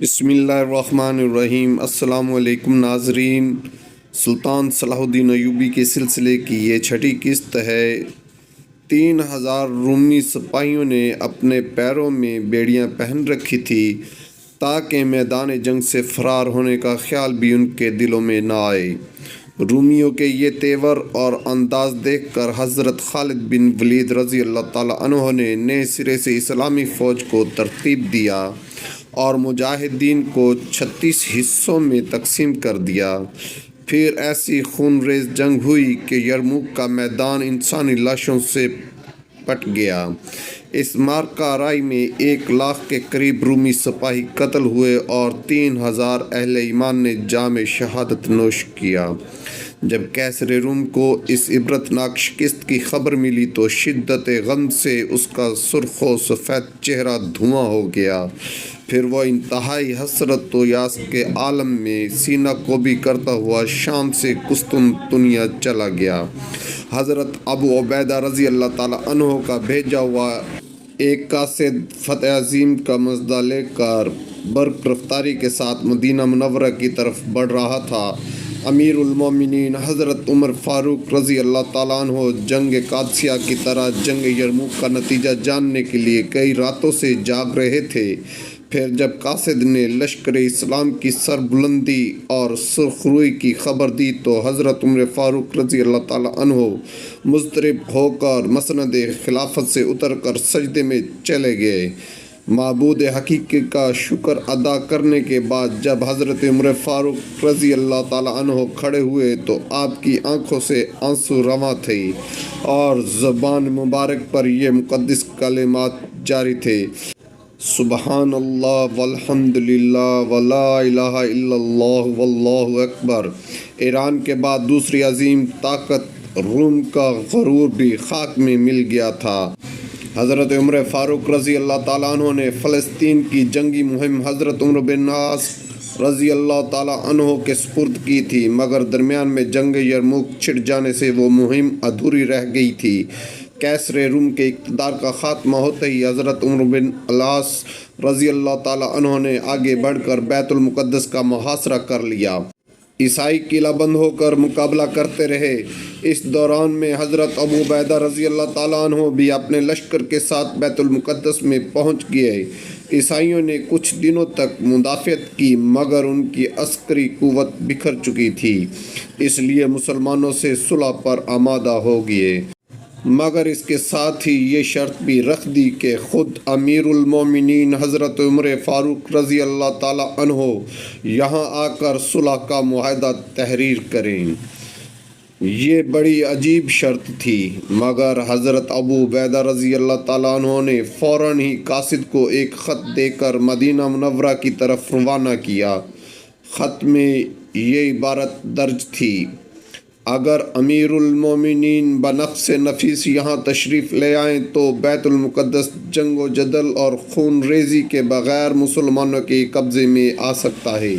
بسم اللہ الرحمن الرحیم۔ السلام علیکم ناظرین، سلطان صلاح الدین ایوبی کے سلسلے کی یہ چھٹی قسط ہے۔ 3000 رومی سپاہیوں نے اپنے پیروں میں بیڑیاں پہن رکھی تھی تاکہ میدان جنگ سے فرار ہونے کا خیال بھی ان کے دلوں میں نہ آئے۔ رومیوں کے یہ تیور اور انداز دیکھ کر حضرت خالد بن ولید رضی اللہ تعالیٰ عنہ نے نئے سرے سے اسلامی فوج کو ترتیب دیا اور مجاہدین کو 36 حصوں میں تقسیم کر دیا۔ پھر ایسی خون ریز جنگ ہوئی کہ یرموک کا میدان انسانی لاشوں سے پٹ گیا۔ اس معرکہ رائی میں 1 لاکھ کے قریب رومی سپاہی قتل ہوئے اور 3000 اہل ایمان نے جام شہادت نوش کیا۔ جب کیسر روم کو اس عبرتناک شکست کی خبر ملی تو شدت غم سے اس کا سرخ و سفید چہرہ دھواں ہو گیا۔ پھر وہ انتہائی حسرت و یاس کے عالم میں سینہ کوبی کرتا ہوا شام سے قسطنطنیہ چلا گیا۔ حضرت ابو عبیدہ رضی اللہ تعالیٰ عنہ کا بھیجا ہوا ایک قاصد فتح عظیم کا مژدہ لے کر برق رفتاری کے ساتھ مدینہ منورہ کی طرف بڑھ رہا تھا۔ امیر المومنین حضرت عمر فاروق رضی اللہ تعالیٰ عنہ جنگ قادسیہ کی طرح جنگ یرموک کا نتیجہ جاننے کے لیے کئی راتوں سے جاگ رہے تھے۔ پھر جب قاصد نے لشکر اسلام کی سربلندی اور سرخ روئی کی خبر دی تو حضرت عمر فاروق رضی اللہ تعالیٰ عنہ مضطرب ہو کر مسند خلافت سے اتر کر سجدے میں چلے گئے۔ معبود حقیقی کا شکر ادا کرنے کے بعد جب حضرت عمر فاروق رضی اللہ تعالیٰ عنہ کھڑے ہوئے تو آپ کی آنکھوں سے آنسو رواں تھے اور زبان مبارک پر یہ مقدس کلمات جاری تھے: سبحان اللہ والحمد للہ ولا الہ الا اللہ واللہ اکبر۔ ایران کے بعد دوسری عظیم طاقت روم کا غرور بھی خاک میں مل گیا تھا۔ حضرت عمر فاروق رضی اللہ تعالیٰ عنہ نے فلسطین کی جنگی مہم حضرت عمرو بن عاص رضی اللہ تعالیٰ عنہ کے سپرد کی تھی، مگر درمیان میں جنگ یرموک چھڑ جانے سے وہ مہم ادھوری رہ گئی تھی۔ کیسر روم کے اقتدار کا خاتمہ ہوتے ہی حضرت عمرو بن العاص رضی اللہ تعالیٰ عنہ نے آگے بڑھ کر بیت المقدس کا محاصرہ کر لیا۔ عیسائی قلعہ بند ہو کر مقابلہ کرتے رہے۔ اس دوران میں حضرت ابو عبیدہ رضی اللہ تعالیٰ عنہ بھی اپنے لشکر کے ساتھ بیت المقدس میں پہنچ گئے۔ عیسائیوں نے کچھ دنوں تک مدافعت کی مگر ان کی عسکری قوت بکھر چکی تھی، اس لیے مسلمانوں سے صلح پر آمادہ ہو گئے، مگر اس کے ساتھ ہی یہ شرط بھی رکھ دی کہ خود امیر المومنین حضرت عمر فاروق رضی اللہ تعالیٰ عنہ یہاں آ کر صلح کا معاہدہ تحریر کریں۔ یہ بڑی عجیب شرط تھی، مگر حضرت ابو عبیدہ رضی اللہ تعالیٰ عنہ نے فوراً ہی قاصد کو ایک خط دے کر مدینہ منورہ کی طرف روانہ کیا۔ خط میں یہ عبارت درج تھی: اگر امیر المومنین بنفس نفیس یہاں تشریف لے آئیں تو بیت المقدس جنگ و جدل اور خون ریزی کے بغیر مسلمانوں کے قبضے میں آ سکتا ہے۔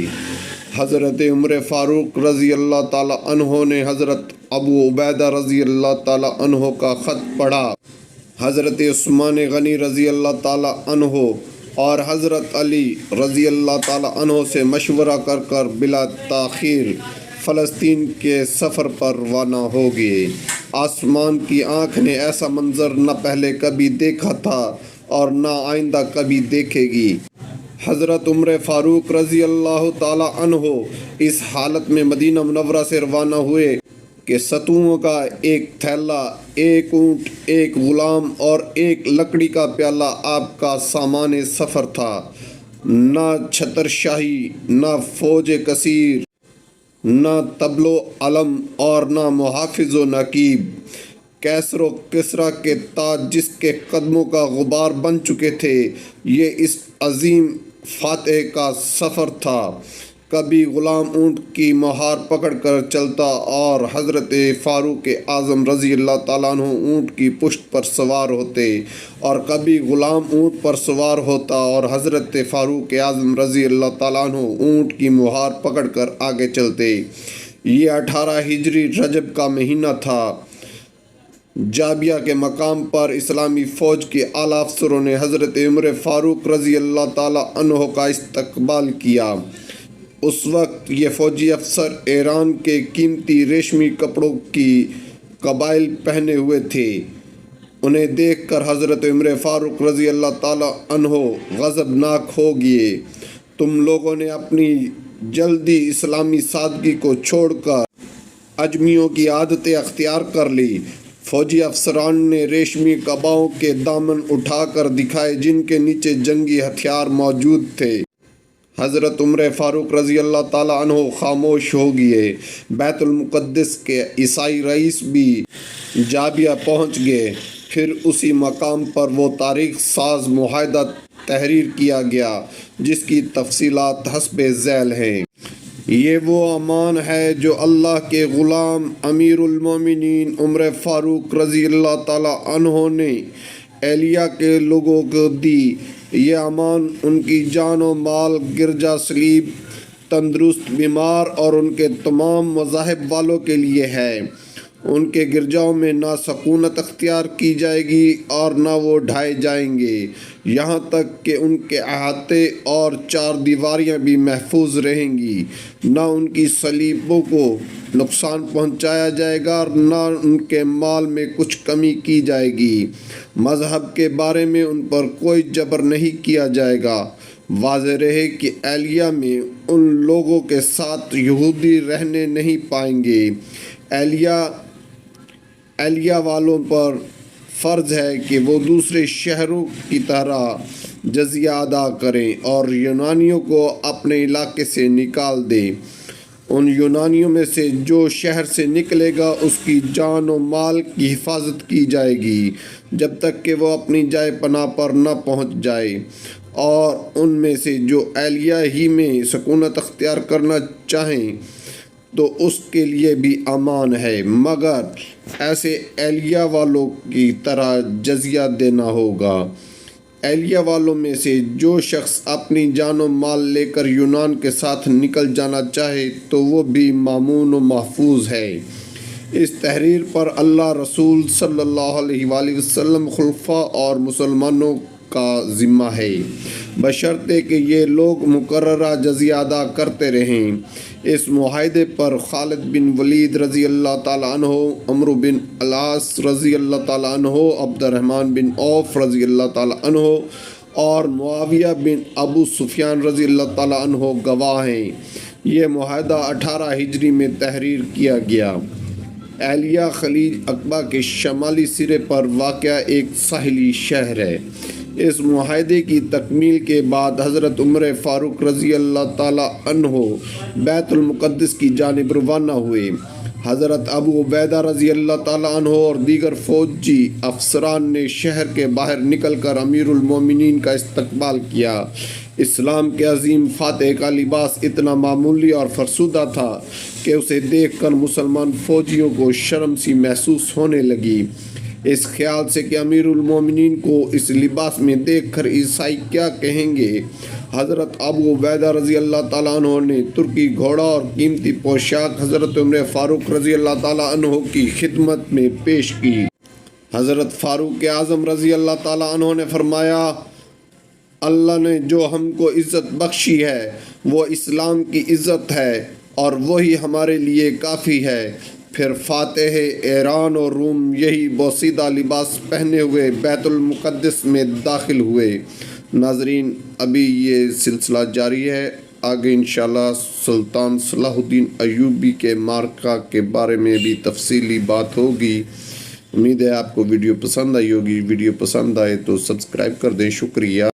حضرت عمر فاروق رضی اللہ تعالیٰ عنہ نے حضرت ابو عبیدہ رضی اللہ تعالیٰ عنہ کا خط پڑھا۔ حضرت عثمان غنی رضی اللہ تعالیٰ عنہ اور حضرت علی رضی اللہ تعالیٰ عنہ سے مشورہ کر بلا تاخیر فلسطین کے سفر پر روانہ ہو گئے۔ آسمان کی آنکھ نے ایسا منظر نہ پہلے کبھی دیکھا تھا اور نہ آئندہ کبھی دیکھے گی۔ حضرت عمر فاروق رضی اللہ تعالیٰ عنہ اس حالت میں مدینہ منورہ سے روانہ ہوئے کہ ستوؤں کا ایک تھیلا، ایک اونٹ، ایک غلام اور ایک لکڑی کا پیالہ آپ کا سامان سفر تھا۔ نہ چھتر شاہی، نہ فوج کثیر، نہ تبل و علم اور نہ محافظ و نقیب۔ کیسر و کسریٰ کے تاج جس کے قدموں کا غبار بن چکے تھے، یہ اس عظیم فاتح کا سفر تھا۔ کبھی غلام اونٹ کی مہار پکڑ کر چلتا اور حضرت فاروق اعظم رضی اللہ تعالیٰ عنہ اونٹ کی پشت پر سوار ہوتے، اور کبھی غلام اونٹ پر سوار ہوتا اور حضرت فاروق اعظم رضی اللہ تعالیٰ عنہ اونٹ کی مہار پکڑ کر آگے چلتے۔ یہ 18 ہجری رجب کا مہینہ تھا۔ جابیہ کے مقام پر اسلامی فوج کے اعلیٰ افسروں نے حضرت عمر فاروق رضی اللہ تعالی عنہ کا استقبال کیا۔ اس وقت یہ فوجی افسر ایران کے قیمتی ریشمی کپڑوں کی قبائل پہنے ہوئے تھے۔ انہیں دیکھ کر حضرت عمر فاروق رضی اللہ تعالی عنہ غضبناک ہو گئے۔ تم لوگوں نے اپنی جلدی اسلامی سادگی کو چھوڑ کر اجمیوں کی عادتیں اختیار کر لی۔ فوجی افسران نے ریشمی قباؤں کے دامن اٹھا کر دکھائے جن کے نیچے جنگی ہتھیار موجود تھے۔ حضرت عمر فاروق رضی اللہ تعالی عنہ خاموش ہو گئے۔ بیت المقدس کے عیسائی رئیس بھی جابیہ پہنچ گئے۔ پھر اسی مقام پر وہ تاریخ ساز معاہدہ تحریر کیا گیا جس کی تفصیلات حسب ذیل ہیں۔ یہ وہ امان ہے جو اللہ کے غلام امیر المومنین عمر فاروق رضی اللہ تعالی عنہ نے اہلیہ کے لوگوں کو دی۔ یہ امان ان کی جان و مال، گرجا صلیب، تندرست بیمار اور ان کے تمام مذاہب والوں کے لیے ہے۔ ان کے گرجاؤں میں نہ سکونت اختیار کی جائے گی اور نہ وہ ڈھائے جائیں گے، یہاں تک کہ ان کے احاطے اور چار دیواریاں بھی محفوظ رہیں گی۔ نہ ان کی صلیبوں کو نقصان پہنچایا جائے گا اور نہ ان کے مال میں کچھ کمی کی جائے گی۔ مذہب کے بارے میں ان پر کوئی جبر نہیں کیا جائے گا۔ واضح رہے کہ اہلیہ میں ان لوگوں کے ساتھ یہودی رہنے نہیں پائیں گے۔ اہلیہ والوں پر فرض ہے کہ وہ دوسرے شہروں کی طرح جزیہ ادا کریں اور یونانیوں کو اپنے علاقے سے نکال دیں۔ ان یونانیوں میں سے جو شہر سے نکلے گا اس کی جان و مال کی حفاظت کی جائے گی جب تک کہ وہ اپنی جائے پناہ پر نہ پہنچ جائے، اور ان میں سے جو اہلیہ ہی میں سکونت اختیار کرنا چاہیں تو اس کے لیے بھی امان ہے، مگر ایسے اہلیہ والوں کی طرح جزیہ دینا ہوگا۔ اہلیہ والوں میں سے جو شخص اپنی جان و مال لے کر یونان کے ساتھ نکل جانا چاہے تو وہ بھی مامون و محفوظ ہے۔ اس تحریر پر اللہ رسول صلی اللہ علیہ وآلہ وسلم، خلفاء اور مسلمانوں کا ذمہ ہے، بشرطے کہ یہ لوگ مقررہ جزیہ ادا کرتے رہیں۔ اس معاہدے پر خالد بن ولید رضی اللہ تعالیٰ عنہ، عمرو بن العاص رضی اللہ تعالیٰ عنہ، عبد الرحمن بن عوف رضی اللہ تعالیٰ عنہ اور معاویہ بن ابو سفیان رضی اللہ تعالیٰ عنہ گواہ ہیں۔ یہ معاہدہ 18 ہجری میں تحریر کیا گیا۔ اہلیہ خلیج عقبہ کے شمالی سرے پر واقع ایک ساحلی شہر ہے۔ اس معاہدے کی تکمیل کے بعد حضرت عمر فاروق رضی اللہ تعالی عنہ بیت المقدس کی جانب روانہ ہوئے۔ حضرت ابو عبیدہ رضی اللہ تعالی عنہ اور دیگر فوجی افسران نے شہر کے باہر نکل کر امیر المومنین کا استقبال کیا۔ اسلام کے عظیم فاتح کا لباس اتنا معمولی اور فرسودہ تھا کہ اسے دیکھ کر مسلمان فوجیوں کو شرم سی محسوس ہونے لگی۔ اس خیال سے کہ امیر المومنین کو اس لباس میں دیکھ کر عیسائی کیا کہیں گے، حضرت ابو عبیدہ رضی اللہ تعالیٰ عنہ نے ترکی گھوڑا اور قیمتی پوشاک حضرت عمر فاروق رضی اللہ تعالیٰ عنہ کی خدمت میں پیش کی۔ حضرت فاروق اعظم رضی اللہ تعالیٰ عنہ نے فرمایا، اللہ نے جو ہم کو عزت بخشی ہے وہ اسلام کی عزت ہے اور وہی ہمارے لیے کافی ہے۔ پھر فاتح ایران اور روم یہی بوسیدہ لباس پہنے ہوئے بیت المقدس میں داخل ہوئے۔ ناظرین، ابھی یہ سلسلہ جاری ہے، آگے انشاءاللہ سلطان صلاح الدین ایوبی کے معرکہ کے بارے میں بھی تفصیلی بات ہوگی۔ امید ہے آپ کو ویڈیو پسند آئی ہوگی۔ ویڈیو پسند آئے تو سبسکرائب کر دیں۔ شکریہ۔